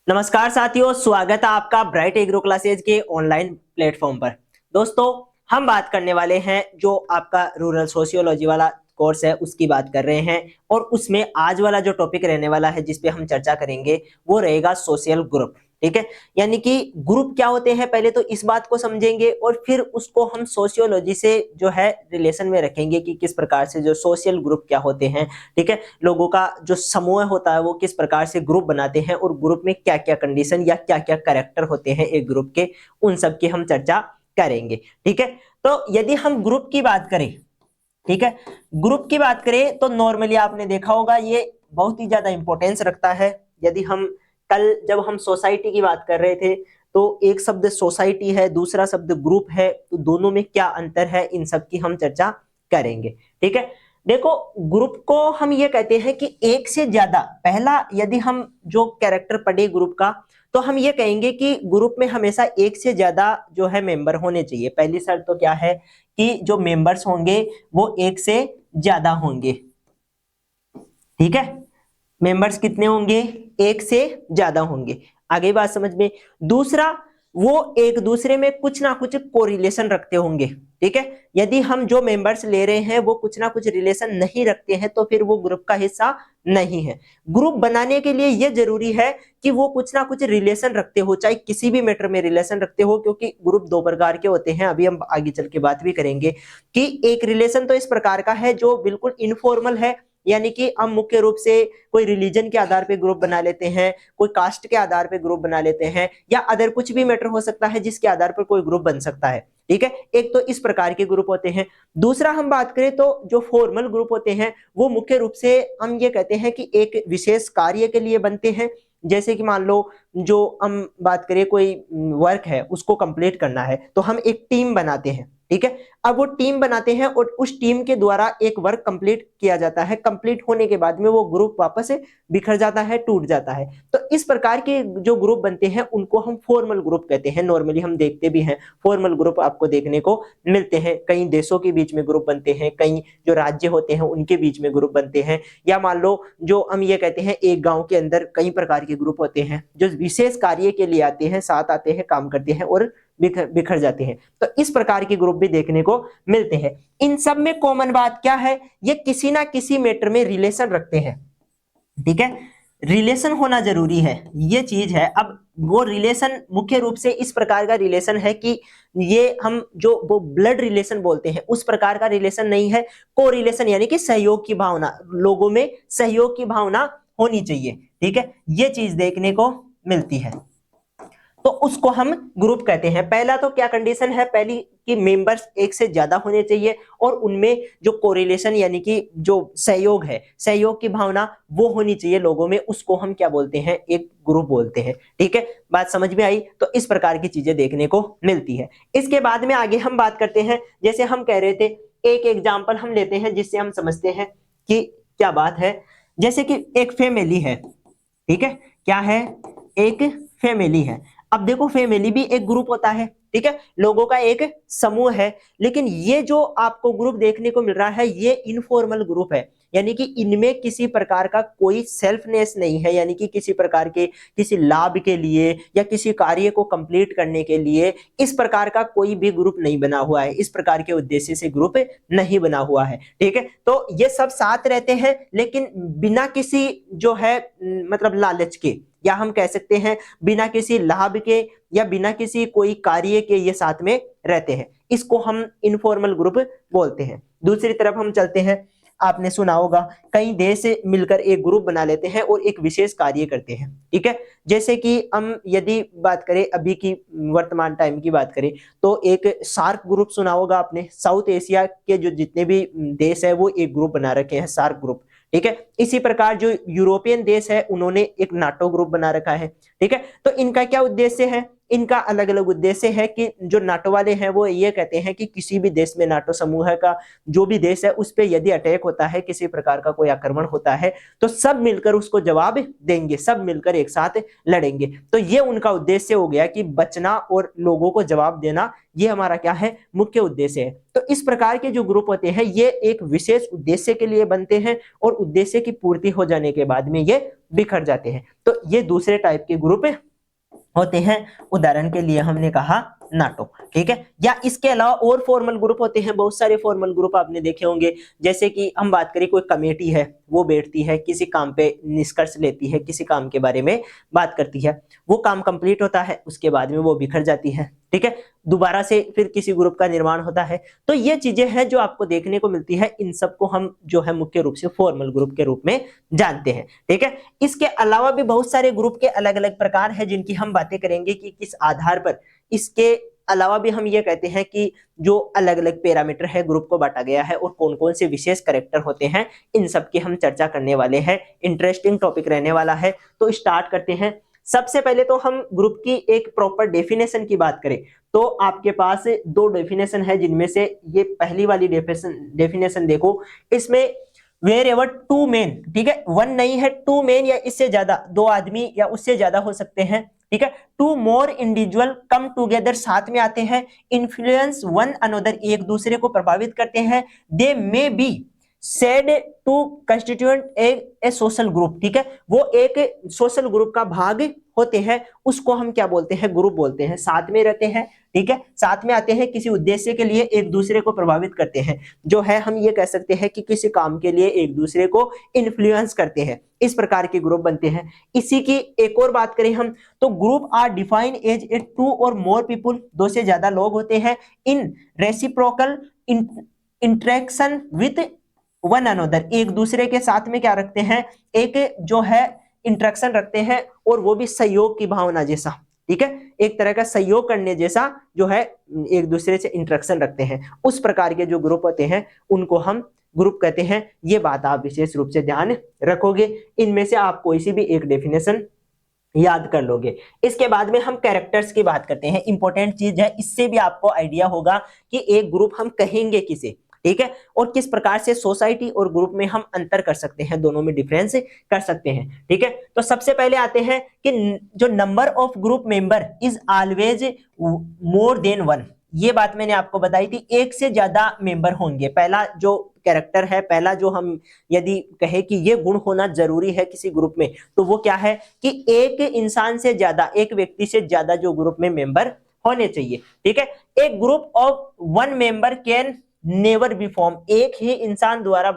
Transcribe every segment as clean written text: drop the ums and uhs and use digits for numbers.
नमस्कार साथियों, स्वागत है आपका ब्राइट एग्रो क्लासेज के ऑनलाइन प्लेटफॉर्म पर। दोस्तों, हम बात करने वाले हैं जो आपका रूरल सोशियोलॉजी वाला कोर्स है उसकी बात कर रहे हैं। और उसमें आज वाला जो टॉपिक रहने वाला है जिस पे हम चर्चा करेंगे वो रहेगा सोशल ग्रुप। ठीक है, यानी कि ग्रुप क्या होते हैं पहले तो इस बात को समझेंगे और फिर उसको हम सोशियोलॉजी से जो है रिलेशन में रखेंगे कि किस प्रकार से जो सोशल ग्रुप क्या होते हैं। ठीक है, लोगों का जो समूह होता है वो किस प्रकार से ग्रुप बनाते हैं और ग्रुप में क्या क्या कंडीशन या क्या क्या कैरेक्टर होते हैं एक ग्रुप के, उन सब की हम चर्चा करेंगे। ठीक है, तो यदि हम ग्रुप की बात करें, ठीक है, ग्रुप की बात करें तो नॉर्मली आपने देखा होगा ये बहुत ही ज्यादा इंपॉर्टेंस रखता है। यदि हम कल जब हम सोसाइटी की बात कर रहे थे तो एक शब्द सोसाइटी है, दूसरा शब्द ग्रुप है, तो दोनों में क्या अंतर है इन सब की हम चर्चा करेंगे। ठीक है, देखो ग्रुप को हम ये कहते हैं कि एक से ज्यादा, पहला यदि हम जो कैरेक्टर पढ़े ग्रुप का तो हम ये कहेंगे कि ग्रुप में हमेशा एक से ज्यादा जो है मेंबर होने चाहिए। पहली शर्त तो क्या है कि जो मेंबर्स होंगे वो एक से ज्यादा होंगे। ठीक है, मेंबर्स कितने होंगे? एक से ज्यादा होंगे। आगे बात समझ में। दूसरा, वो एक दूसरे में कुछ ना कुछ कोरिलेशन रखते होंगे। ठीक है, यदि हम जो मेंबर्स ले रहे हैं वो कुछ ना कुछ रिलेशन नहीं रखते हैं तो फिर वो ग्रुप का हिस्सा नहीं है। ग्रुप बनाने के लिए ये जरूरी है कि वो कुछ ना कुछ रिलेशन रखते हो, चाहे किसी भी मैटर में रिलेशन रखते हो, क्योंकि ग्रुप दो प्रकार के होते हैं, अभी हम आगे चल के बात भी करेंगे कि एक रिलेशन तो इस प्रकार का है जो बिल्कुल इनफॉर्मल है, यानी कि हम मुख्य रूप से कोई रिलीजन के आधार पे ग्रुप बना लेते हैं, कोई कास्ट के आधार पे ग्रुप बना लेते हैं, या अदर कुछ भी मैटर हो सकता है जिसके आधार पर कोई ग्रुप बन सकता है। ठीक है, एक तो इस प्रकार के ग्रुप होते हैं। दूसरा हम बात करें तो जो फॉर्मल ग्रुप होते हैं वो मुख्य रूप से हम ये कहते हैं कि एक विशेष कार्य के लिए बनते हैं। जैसे कि मान लो जो हम बात करें कोई वर्क है उसको कंप्लीट करना है तो हम एक टीम बनाते हैं। ठीक है, अब वो टीम बनाते हैं और उस टीम के द्वारा एक वर्क कंप्लीट किया जाता है। कंप्लीट होने के बाद में वो ग्रुप वापस से बिखर जाता है, टूट जाता है। तो इस प्रकार के जो ग्रुप बनते हैं उनको हम फॉर्मल ग्रुप कहते हैं। नॉर्मली हम देखते भी हैं फॉर्मल ग्रुप आपको देखने को मिलते हैं, कई देशों के बीच में ग्रुप बनते हैं, कई जो राज्य होते हैं उनके बीच में ग्रुप बनते हैं, या मान लो जो हम ये कहते हैं एक गांव के अंदर कई प्रकार के ग्रुप होते हैं जो विशेष कार्य के लिए आते हैं, साथ आते हैं, काम करते हैं और बिखर जाते हैं। तो इस प्रकार के ग्रुप भी देखने को मिलते हैं। इन सब में कॉमन बात क्या है? ये किसी ना किसी मैटर में रिलेशन रखते हैं। ठीक है, रिलेशन होना जरूरी है, ये चीज है। अब वो रिलेशन मुख्य रूप से इस प्रकार का रिलेशन है कि ये हम जो वो ब्लड रिलेशन बोलते हैं उस प्रकार का रिलेशन नहीं है। को रिलेशन यानी कि सहयोग की भावना, लोगों में सहयोग की भावना होनी चाहिए। ठीक है, ये चीज देखने को मिलती है तो उसको हम ग्रुप कहते हैं। पहला तो क्या कंडीशन है? पहली कि मेंबर्स एक से ज्यादा होने चाहिए और उनमें जो कोरिलेशन यानी कि जो सहयोग है, सहयोग की भावना वो होनी चाहिए लोगों में, उसको हम क्या बोलते हैं? एक ग्रुप बोलते हैं। ठीक है, बात समझ में आई? तो इस प्रकार की चीजें देखने को मिलती है। इसके बाद में आगे हम बात करते हैं, जैसे हम कह रहे थे एक एग्जाम्पल हम लेते हैं जिससे हम समझते हैं कि क्या बात है। जैसे कि एक फैमिली है। ठीक है, क्या है? एक फैमिली है। अब देखो फैमिली भी एक ग्रुप होता है। ठीक है, लोगों का एक समूह है, लेकिन ये जो आपको ग्रुप देखने को मिल रहा है ये इनफॉर्मल ग्रुप है, यानी कि इनमें किसी प्रकार का कोई सेल्फनेस नहीं है, यानी कि किसी प्रकार के किसी लाभ के लिए या किसी कार्य को कंप्लीट करने के लिए इस प्रकार का कोई भी ग्रुप नहीं बना हुआ है, इस प्रकार के उद्देश्य से ग्रुप नहीं बना हुआ है। ठीक है, तो ये सब साथ रहते हैं लेकिन बिना किसी जो है मतलब लालच के, या हम कह सकते हैं बिना किसी लाभ के या बिना किसी कोई कार्य के ये साथ में रहते हैं, इसको हम इनफॉर्मल ग्रुप बोलते हैं। दूसरी तरफ हम चलते हैं, आपने सुना होगा कई देश मिलकर एक ग्रुप बना लेते हैं और एक विशेष कार्य करते हैं। ठीक है, जैसे कि हम यदि बात करें अभी की वर्तमान टाइम की बात करें तो एक सार्क ग्रुप सुना होगा आपने। साउथ एशिया के जो जितने भी देश है वो एक ग्रुप बना रखे हैं, सार्क ग्रुप। ठीक है, इसी प्रकार जो यूरोपियन देश है उन्होंने एक नाटो ग्रुप बना रखा है। ठीक है, तो इनका क्या उद्देश्य है? इनका अलग अलग उद्देश्य है कि जो नाटो वाले हैं वो ये कहते हैं कि किसी भी देश में, नाटो समूह का जो भी देश है उस पर यदि अटैक होता है, किसी प्रकार का कोई आक्रमण होता है, तो सब मिलकर उसको जवाब देंगे, सब मिलकर एक साथ लड़ेंगे। तो ये उनका उद्देश्य हो गया कि बचना और लोगों को जवाब देना, ये हमारा क्या है, मुख्य उद्देश्य है। तो इस प्रकार के जो ग्रुप होते हैं ये एक विशेष उद्देश्य के लिए बनते हैं और उद्देश्य की पूर्ति हो जाने के बाद में ये बिखर जाते हैं। तो ये दूसरे टाइप के ग्रुप होते हैं। उदाहरण के लिए हमने कहा नाटो, ठीक है। या इसके अलावा और फॉर्मल ग्रुप होते हैं, बहुत सारे फॉर्मल ग्रुप आपने देखे होंगे। जैसे कि हम बात करें, कोई कमेटी है, वो बैठती है, किसी काम पे निष्कर्ष लेती है, किसी काम के बारे में बात करती है, वो काम कंप्लीट होता है, उसके बाद में वो बिखर जाती है, ठीक है। दोबारा से फिर किसी ग्रुप का निर्माण होता है। तो ये चीजें हैं जो आपको देखने को मिलती है। इन सबको हम जो है मुख्य रूप से फॉर्मल ग्रुप के रूप में जानते हैं, ठीक है। इसके अलावा भी बहुत सारे ग्रुप के अलग अलग प्रकार हैं जिनकी हम बातें करेंगे कि किस आधार पर। इसके अलावा भी हम ये कहते हैं कि जो अलग अलग पैरामीटर है ग्रुप को बांटा गया है और कौन कौन से विशेष कैरेक्टर होते हैं, इन सब की हम चर्चा करने वाले हैं। इंटरेस्टिंग टॉपिक रहने वाला है। तो स्टार्ट करते हैं। सबसे पहले तो हम ग्रुप की एक प्रॉपर डेफिनेशन की बात करें तो आपके पास दो डेफिनेशन है, जिनमें से ये पहली वाली डेफिनेशन देखो। इसमें वेर एवर टू मेन, ठीक है, वन नहीं है, टू मेन या इससे ज्यादा, दो आदमी या उससे ज्यादा हो सकते हैं, ठीक है। Two more individual come together, साथ में आते हैं, इन्फ्लुएंस वन अनदर, एक दूसरे को प्रभावित करते हैं। They may be said to constituent a social group, ठीक है, वो एक सोशल ग्रुप का भाग होते हैं, उसको हम क्या बोलते हैं, ग्रुप बोलते हैं। साथ में रहते हैं, ठीक है, साथ में आते हैं, किसी उद्देश्य के लिए एक दूसरे को प्रभावित करते हैं, जो है हम ये कह सकते हैं कि किसी काम के लिए एक दूसरे को इन्फ्लुएंस करते हैं। इस प्रकार के ग्रुप बनते हैं। इसी की एक और बात करें हम तो group are defined as a two or more people, दो से ज्यादा लोग होते हैं, in reciprocal interaction with one another, एक दूसरे के साथ में क्या रखते हैं, एक जो है इंटरेक्शन रखते हैं, और वो भी सहयोग की भावना जैसा, ठीक है, एक तरह का सहयोग करने जैसा जो है एक दूसरे से इंटरेक्शन रखते हैं। उस प्रकार के जो ग्रुप होते हैं उनको हम ग्रुप कहते हैं। ये बात आप विशेष रूप से ध्यान रखोगे। इनमें से आप कोई सी भी एक डेफिनेशन याद कर लोगे। इसके बाद में हम कैरेक्टर्स की बात करते हैं। इंपॉर्टेंट चीज है, इससे भी आपको आइडिया होगा कि एक ग्रुप हम कहेंगे किसे, ठीक है, और किस प्रकार से सोसाइटी और ग्रुप में हम अंतर कर सकते हैं, दोनों में डिफरेंस कर सकते हैं, ठीक है। तो सबसे पहले आते हैं कि जो number of group member is always more than one, ये बात मैंने आपको बताई थी, एक से ज्यादा मेंबर होंगे। पहला जो कैरेक्टर है, पहला जो हम यदि कहे कि ये गुण होना जरूरी है किसी ग्रुप में, तो वो क्या है कि एक इंसान से ज्यादा, एक व्यक्ति से ज्यादा जो ग्रुप में मेंबर होने चाहिए, ठीक है। एक group of one member can never be form, एक ही इंसान द्वारा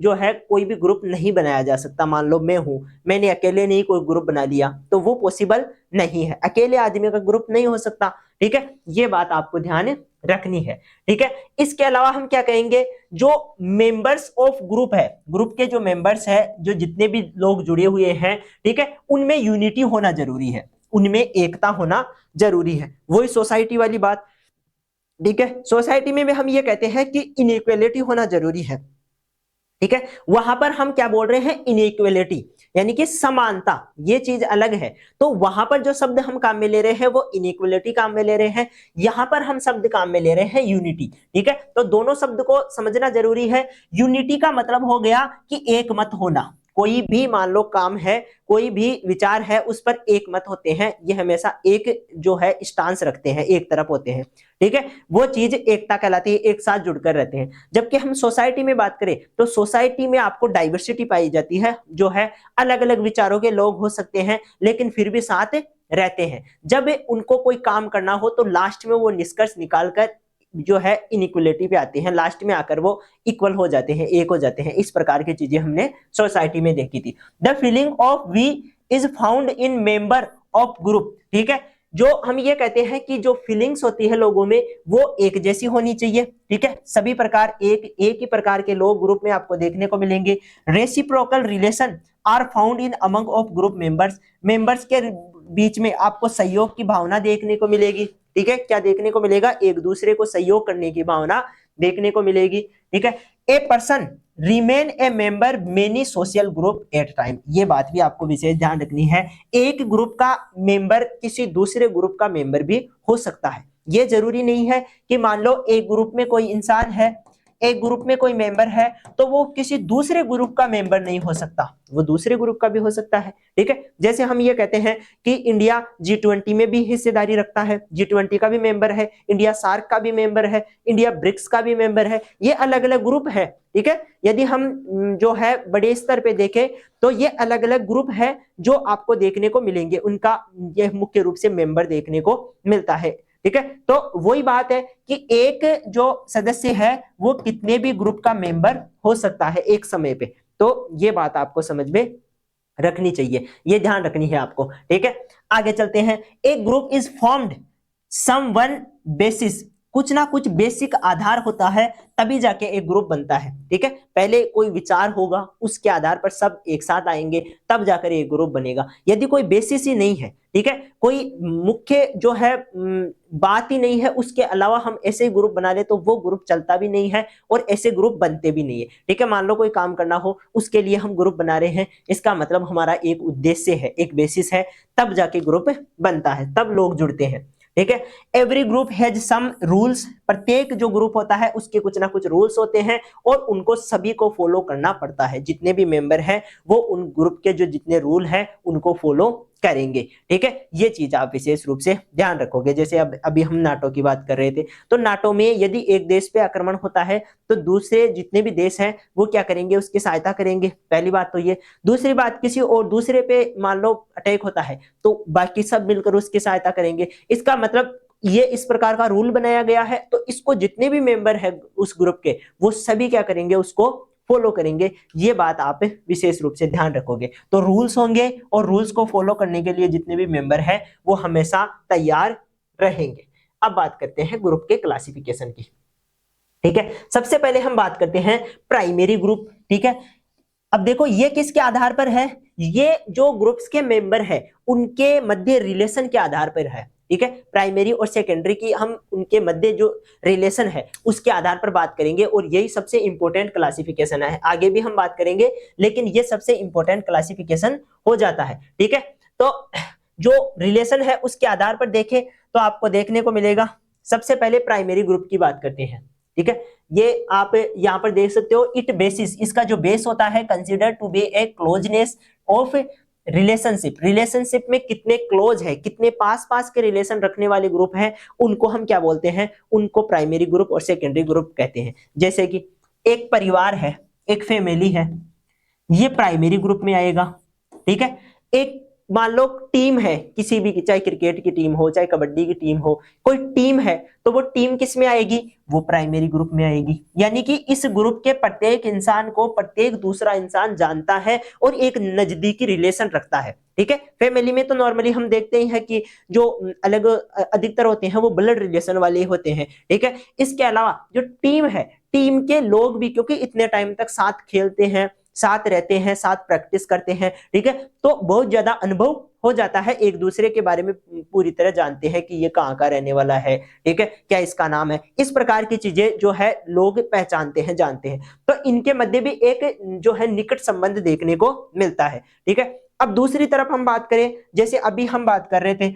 जो है कोई भी ग्रुप नहीं बनाया जा सकता। मान लो मैं हूं, मैंने अकेले नहीं कोई ग्रुप बना लिया, तो वो पॉसिबल नहीं है, अकेले आदमी का ग्रुप नहीं हो सकता, ठीक है। ये बात आपको ध्यान रखनी है, ठीक है। इसके अलावा हम क्या कहेंगे, जो मेंबर्स ऑफ ग्रुप है, ग्रुप के जो मेंबर्स है, जो जितने भी लोग जुड़े हुए हैं, ठीक है, उनमें यूनिटी होना जरूरी है, उनमें एकता होना जरूरी है। वही सोसाइटी वाली बात, ठीक है। सोसाइटी में भी हम ये कहते हैं कि इनइक्वालिटी होना जरूरी है, ठीक है। वहां पर हम क्या बोल रहे हैं, इनइक्वालिटी यानी कि समानता, ये चीज अलग है। तो वहां पर जो शब्द हम काम में ले रहे हैं वो इनइक्वालिटी काम में ले रहे हैं, यहां पर हम शब्द काम में ले रहे हैं यूनिटी, ठीक है। तो दोनों शब्द को समझना जरूरी है। यूनिटी का मतलब हो गया कि एक मत होना, कोई भी मान लो काम है, कोई भी विचार है, उस पर एक मत होते हैं, ये हमेशा एक जो है स्टांस रखते हैं, एक तरफ होते हैं, ठीक है। वो चीज एकता कहलाती है, एक साथ जुड़कर रहते हैं। जबकि हम सोसाइटी में बात करें तो सोसाइटी में आपको डाइवर्सिटी पाई जाती है, जो है अलग अलग विचारों के लोग हो सकते हैं लेकिन फिर भी साथ रहते हैं। जब उनको कोई काम करना हो तो लास्ट में वो निष्कर्ष निकालकर जो है इनइक्वालिटी पे आते हैं, लास्ट में आकर वो इक्वल हो जाते हैं, एक हो जाते हैं। इस प्रकार की चीजें हमने सोसाइटी में देखी थी। The feeling of we is found in member of group, ठीक है। जो हम ये कहते हैं कि जो फीलिंग्स होती है लोगों में वो एक जैसी होनी चाहिए, ठीक है। सभी प्रकार एक ही प्रकार के लोग ग्रुप में आपको देखने को मिलेंगे। Reciprocal relation are found in among of group members, members के बीच में आपको सहयोग की भावना देखने को मिलेगी, ठीक है। क्या देखने को मिलेगा, एक दूसरे को सहयोग करने की भावना देखने को मिलेगी, ठीक है। A person remain a member many social group at time, ये बात भी आपको विशेष ध्यान रखनी है। एक ग्रुप का मेंबर किसी दूसरे ग्रुप का मेंबर भी हो सकता है। ये जरूरी नहीं है कि मान लो एक ग्रुप में कोई इंसान है, एक ग्रुप में कोई मेंबर है, तो वो किसी दूसरे ग्रुप का मेंबर नहीं हो सकता, वो दूसरे ग्रुप का भी हो सकता है। ठीक है, जैसे हम ये कहते हैं कि इंडिया G20 में भी हिस्सेदारी रखता है, G20 का भी मेंबर है, इंडिया सार्क का भी मेंबर है, इंडिया ब्रिक्स का भी मेंबर है, ये अलग अलग ग्रुप है। ठीक है, यदि हम जो है बड़े स्तर पे देखें तो ये अलग अलग ग्रुप है जो आपको देखने को मिलेंगे, उनका ये मुख्य रूप से मेंबर देखने को मिलता है। ठीक है, तो वही बात है कि एक जो सदस्य है वो कितने भी ग्रुप का मेंबर हो सकता है एक समय पे, तो ये बात आपको समझ में रखनी चाहिए, ये ध्यान रखनी है आपको। ठीक है, आगे चलते हैं। एक group is formed some one basis, कुछ ना कुछ बेसिक आधार होता है तभी जाके एक ग्रुप बनता है। ठीक है, पहले कोई विचार होगा, उसके आधार पर सब एक साथ आएंगे, तब जाकर एक ग्रुप बनेगा। यदि कोई बेसिस ही नहीं है, ठीक है, कोई मुख्य जो है बात ही नहीं है, उसके अलावा हम ऐसे ग्रुप बना ले तो वो ग्रुप चलता भी नहीं है और ऐसे ग्रुप बनते भी नहीं है। ठीक है, मान लो कोई काम करना हो, उसके लिए हम ग्रुप बना रहे हैं, इसका मतलब हमारा एक उद्देश्य है, एक बेसिस है, तब जाके ग्रुप बनता है, तब लोग जुड़ते हैं। ठीक है, every group has some rules, प्रत्येक जो ग्रुप होता है उसके कुछ ना कुछ रूल्स होते हैं और उनको सभी को फॉलो करना पड़ता है। जितने भी मेंबर हैं वो उन ग्रुप के जो जितने रूल हैं उनको फॉलो करेंगे। ठीक है, ये चीज आप विशेष रूप से ध्यान रखोगे। जैसे अभी हम नाटो की बात कर रहे थे, तो नाटो में यदि एक देश पे आक्रमण होता है तो दूसरे जितने भी देश हैं वो क्या करेंगे, उसकी सहायता करेंगे। पहली बात तो ये। दूसरी बात, किसी और दूसरे पे मान लो अटैक होता है तो बाकी सब मिलकर उसकी सहायता करेंगे। इसका मतलब ये इस प्रकार का रूल बनाया गया है, तो इसको जितने भी मेंबर है उस ग्रुप के वो सभी क्या करेंगे, उसको फॉलो करेंगे। ये बात आप विशेष रूप से ध्यान रखोगे। तो रूल्स होंगे और रूल्स को फॉलो करने के लिए जितने भी मेंबर हैं वो हमेशा तैयार रहेंगे। अब बात करते हैं ग्रुप के क्लासिफिकेशन की। ठीक है, सबसे पहले हम बात करते हैं प्राइमरी ग्रुप। ठीक है, अब देखो ये किसके आधार पर है, ये जो ग्रुप्स के मेंबर है उनके मध्य रिलेशन के आधार पर है। ठीक है, प्राइमरी और सेकेंडरी की हम उनके मध्य जो रिलेशन है उसके आधार पर बात करेंगे और यही सबसे इंपॉर्टेंट क्लासिफिकेशन है। आगे भी हम बात करेंगे लेकिन ये सबसे इंपॉर्टेंट क्लासिफिकेशन हो जाता है। ठीक है, तो जो रिलेशन है उसके आधार पर देखें तो आपको देखने को मिलेगा, सबसे पहले प्राइमरी ग्रुप की बात करते हैं। ठीक है, ये आप यहां पर देख सकते हो, इट बेसिस, इसका जो बेस होता है, consider to be a closeness of relationship, relationship में कितने क्लोज है, कितने पास पास के रिलेशन रखने वाले ग्रुप हैं उनको हम क्या बोलते हैं, उनको प्राइमरी ग्रुप और सेकेंडरी ग्रुप कहते हैं। जैसे कि एक परिवार है, एक फैमिली है, ये प्राइमरी ग्रुप में आएगा। ठीक है, एक मान लो टीम है किसी भी, चाहे क्रिकेट की टीम हो चाहे कबड्डी की टीम हो, कोई टीम है तो वो टीम किस में आएगी, वो प्राइमरी ग्रुप में आएगी। यानी कि इस ग्रुप के प्रत्येक इंसान को प्रत्येक दूसरा इंसान जानता है और एक नजदीकी रिलेशन रखता है। ठीक है, फैमिली में तो नॉर्मली हम देखते ही हैं कि जो अलग अधिकतर होते हैं वो ब्लड रिलेशन वाले होते हैं। ठीक है, इसके अलावा जो टीम है, टीम के लोग भी क्योंकि इतने टाइम तक साथ खेलते हैं, साथ रहते हैं, साथ प्रैक्टिस करते हैं, ठीक है, तो बहुत ज्यादा अनुभव हो जाता है, एक दूसरे के बारे में पूरी तरह जानते हैं कि ये कहाँ का रहने वाला है, ठीक है, क्या इसका नाम है, इस प्रकार की चीजें जो है लोग पहचानते हैं, जानते हैं। तो इनके मध्य भी एक जो है निकट संबंध देखने को मिलता है। ठीक है, अब दूसरी तरफ हम बात करें, जैसे अभी हम बात कर रहे थे,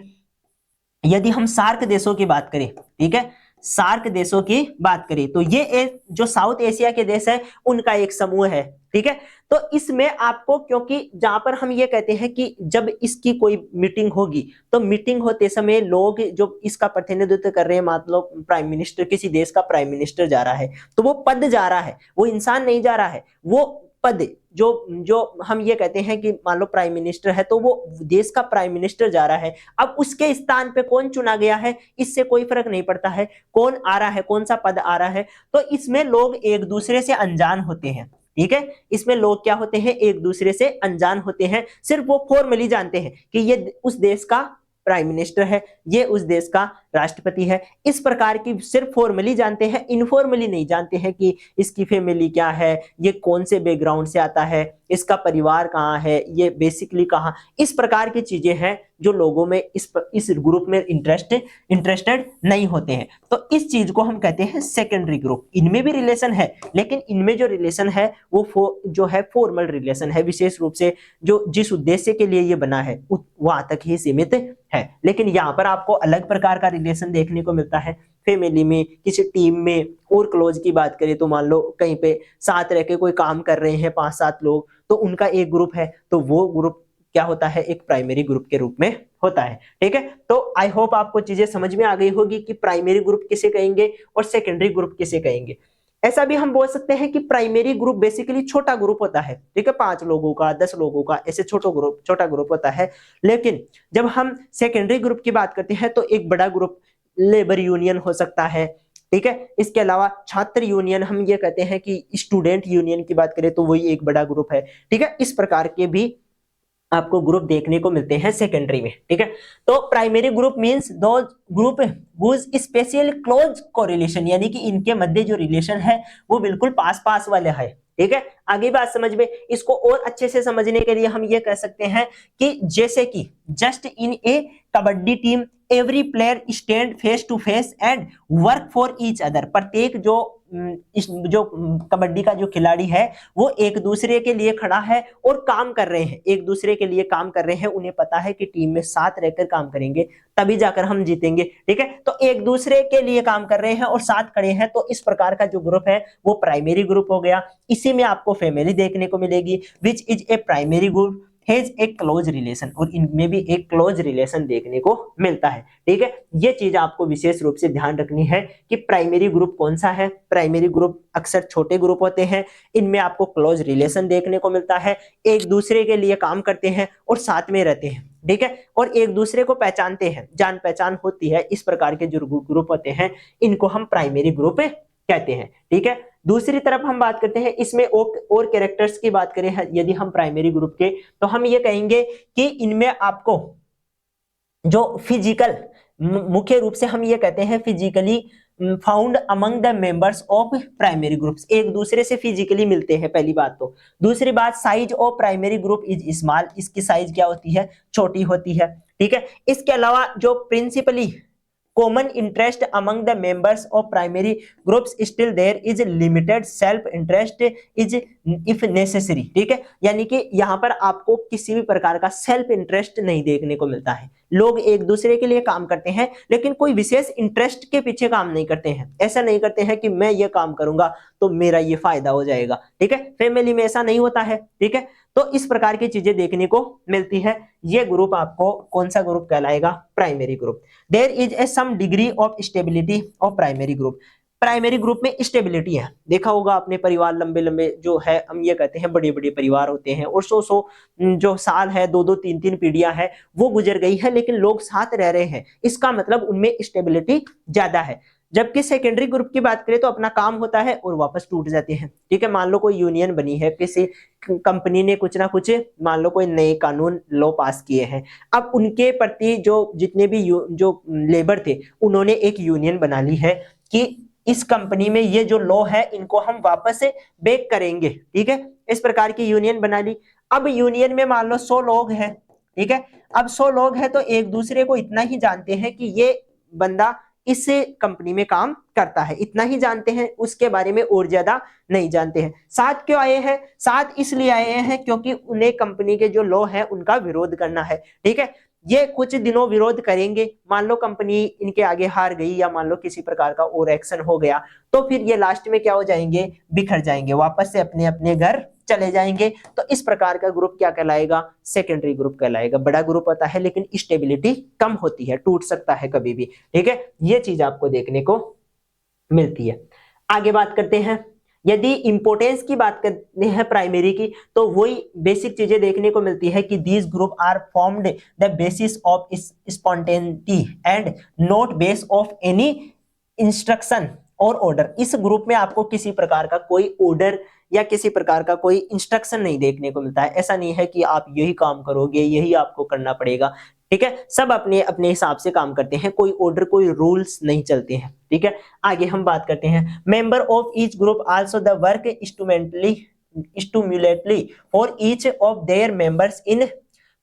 यदि हम सार्क देशों की बात करें, ठीक है, सार्क देशों की बात करें तो ये एक जो साउथ एशिया के देश है उनका एक समूह है। ठीक है, तो इसमें आपको, क्योंकि जहां पर हम ये कहते हैं कि जब इसकी कोई मीटिंग होगी तो मीटिंग होते समय लोग जो इसका प्रतिनिधित्व कर रहे हैं, मतलब प्राइम मिनिस्टर, किसी देश का प्राइम मिनिस्टर जा रहा है तो वो पद जा रहा है, वो इंसान नहीं जा रहा है, वो पद जो जो हम ये कहते हैं कि मान लो प्राइम मिनिस्टर है तो वो देश का प्राइम मिनिस्टर जा रहा है। अब उसके स्थान पे कौन चुना गया है इससे कोई फर्क नहीं पड़ता है, कौन आ रहा है, कौन सा पद आ रहा है, तो इसमें लोग एक दूसरे से अनजान होते हैं। ठीक है, इसमें लोग क्या होते हैं, एक दूसरे से अनजान होते हैं, सिर्फ वो फॉर्मली जानते हैं कि ये उस देश का प्राइम मिनिस्टर है, ये उस देश का राष्ट्रपति है। इस प्रकार की सिर्फ फॉर्मली जानते हैं, इनफॉर्मली नहीं जानते हैं कि इसकी फैमिली क्या है, ये कौन से बैकग्राउंड से आता है, इसका परिवार कहाँ है, ये बेसिकली कहाँ, इस प्रकार की चीजें हैं जो लोगों में इस ग्रुप में इंटरेस्टेड नहीं होते हैं। तो इस चीज को हम कहते हैं सेकेंडरी ग्रुप। इनमें भी रिलेशन है, लेकिन इनमें जो रिलेशन है वो जो है फॉर्मल रिलेशन है, विशेष रूप से जो जिस उद्देश्य के लिए ये बना है वहां तक ही सीमित है। लेकिन यहाँ पर आपको अलग प्रकार का रिलेशन देखने को मिलता है, फैमिली में, किसी टीम में। और क्लोज की बात करें तो मान लो कहीं पे साथ रह के कोई काम कर रहे हैं 5-7 लोग, तो उनका एक ग्रुप है, तो वो ग्रुप क्या होता है, एक प्राइमरी ग्रुप के रूप में होता है। ठीक है, तो आई होप आपको चीजें समझ में आ गई होगी कि प्राइमरी ग्रुप किसे कहेंगे और सेकेंडरी ग्रुप किसे कहेंगे। ऐसा भी हम बोल सकते हैं कि प्राइमरी ग्रुप बेसिकली छोटा ग्रुप होता है, ठीक है, 5 लोगों का, 10 लोगों का, ऐसे छोटा ग्रुप होता है। लेकिन जब हम सेकेंडरी ग्रुप की बात करते हैं तो एक बड़ा ग्रुप लेबर यूनियन हो सकता है, ठीक है। इसके अलावा छात्र यूनियन, हम ये कहते हैं कि स्टूडेंट यूनियन की बात करें तो वही एक बड़ा ग्रुप है, ठीक है। इस प्रकार के भी आपको ग्रुप देखने को मिलते हैं सेकेंडरी में, ठीक है। तो primary group means those group whose special close correlation, यानी कि इनके मध्य जो रिलेशन है वो बिल्कुल पास पास वाले है, ठीक है। आगे बात समझ में, इसको और अच्छे से समझने के लिए हम ये कह सकते हैं कि जैसे कि just in a kabaddi team every player stand face to face and work for each other. प्रत्येक जो कबड्डी का जो खिलाड़ी है वो एक दूसरे के लिए खड़ा है और काम कर रहे हैं, एक दूसरे के लिए काम कर रहे हैं। उन्हें पता है कि टीम में साथ रहकर काम करेंगे तभी जाकर हम जीतेंगे, ठीक है। तो एक दूसरे के लिए काम कर रहे हैं और साथ खड़े हैं, तो इस प्रकार का जो ग्रुप है वो प्राइमरी ग्रुप हो गया। इसी में आपको फैमिली देखने को मिलेगी, which is a primary group has a close relation, और इनमें भी एक क्लोज रिलेशन देखने को मिलता है, ठीक है। ये चीज आपको विशेष रूप से ध्यान रखनी है कि प्राइमरी ग्रुप कौन सा है। प्राइमरी ग्रुप अक्सर छोटे ग्रुप होते हैं, इनमें आपको क्लोज रिलेशन देखने को मिलता है, एक दूसरे के लिए काम करते हैं और साथ में रहते हैं, ठीक है, और एक दूसरे को पहचानते हैं, जान पहचान होती है। इस प्रकार के जो ग्रुप होते हैं इनको हम प्राइमरी ग्रुप कहते हैं, ठीक है। दूसरी तरफ हम बात करते हैं, इसमें और कैरेक्टर्स की बात करें यदि हम प्राइमरी ग्रुप के, तो हम ये कहेंगे कि इनमें आपको जो फिजिकल, मुख्य रूप से हम ये कहते हैं physically found among the members of primary groups, एक दूसरे से फिजिकली मिलते हैं, पहली बात तो। दूसरी बात, size of primary group is small, इसकी साइज क्या होती है, छोटी होती है, ठीक है। इसके अलावा जो principally common interest among the members of primary groups, still there is limited self interest is if necessary, ठीक है। यानी कि यहाँ पर आपको किसी भी प्रकार का सेल्फ इंटरेस्ट नहीं देखने को मिलता है। लोग एक दूसरे के लिए काम करते हैं लेकिन कोई विशेष इंटरेस्ट के पीछे काम नहीं करते हैं। ऐसा नहीं करते हैं कि मैं ये काम करूंगा तो मेरा ये फायदा हो जाएगा, ठीक है। फैमिली में ऐसा नहीं होता है, ठीक है। तो इस प्रकार की चीजें देखने को मिलती है। ये ग्रुप आपको कौन सा ग्रुप कहलाएगा, primary group. There is a some degree of stability of primary group, primary group में स्टेबिलिटी है। देखा होगा आपने, परिवार लंबे लंबे जो है, हम ये कहते हैं बड़े बड़े परिवार होते हैं और 100 जो साल है, 2-2 3-3 पीढ़ियां है वो गुजर गई है, लेकिन लोग साथ रह रहे हैं, इसका मतलब उनमें स्टेबिलिटी ज्यादा है। जबकि सेकेंडरी ग्रुप की बात करें तो अपना काम होता है और वापस टूट जाते हैं, ठीक है। मान लो कोई यूनियन बनी है, किसी कंपनी ने कुछ ना कुछ, मान लो कोई नए कानून लॉ पास किए हैं, अब उनके प्रति जो जितने भी जो लेबर थे उन्होंने एक यूनियन बना ली है कि इस कंपनी में ये जो लॉ है इनको हम वापस से बैक करेंगे, ठीक है। इस प्रकार की यूनियन बना ली। अब यूनियन में मान लो 100 लोग हैं, ठीक है। अब 100 लोग हैं तो एक दूसरे को इतना ही जानते हैं कि ये बंदा इस कंपनी में काम करता है, इतना ही जानते हैं, उसके बारे में और ज्यादा नहीं जानते हैं। साथ क्यों आए हैं, साथ इसलिए आए हैं क्योंकि उन्हें कंपनी के जो लॉ है उनका विरोध करना है, ठीक है। ये कुछ दिनों विरोध करेंगे, मान लो कंपनी इनके आगे हार गई या मान लो किसी प्रकार का और एक्शन हो गया, तो फिर ये लास्ट में क्या हो जाएंगे, बिखर जाएंगे, वापस से अपने अपने घर चले जाएंगे। तो इस प्रकार का ग्रुप क्या कहलाएगा, सेकेंडरी ग्रुप कहलाएगा। बड़ा ग्रुप होता है लेकिन स्टेबिलिटी कम होती है, टूट सकता है कभी भी, ठीक है। ये चीज आपको देखने को मिलती है। आगे बात करते हैं, यदि इंपोर्टेंस की बात करते हैं प्राइमरी की, तो वही बेसिक चीजें देखने को मिलती है कि these group are formed the basis of spontaneity and not base of any instruction और ऑर्डर। इस ग्रुप में आपको किसी प्रकार का कोई ऑर्डर या किसी प्रकार का कोई इंस्ट्रक्शन नहीं देखने को मिलता है। ऐसा नहीं है कि आप यही काम करोगे, यही आपको करना पड़ेगा। ठीक है, सब अपने अपने हिसाब से काम करते हैं, कोई ऑर्डर कोई रूल्स नहीं चलते हैं। ठीक है, आगे हम बात करते हैं, member of each group also the work simultaneously for each of their members in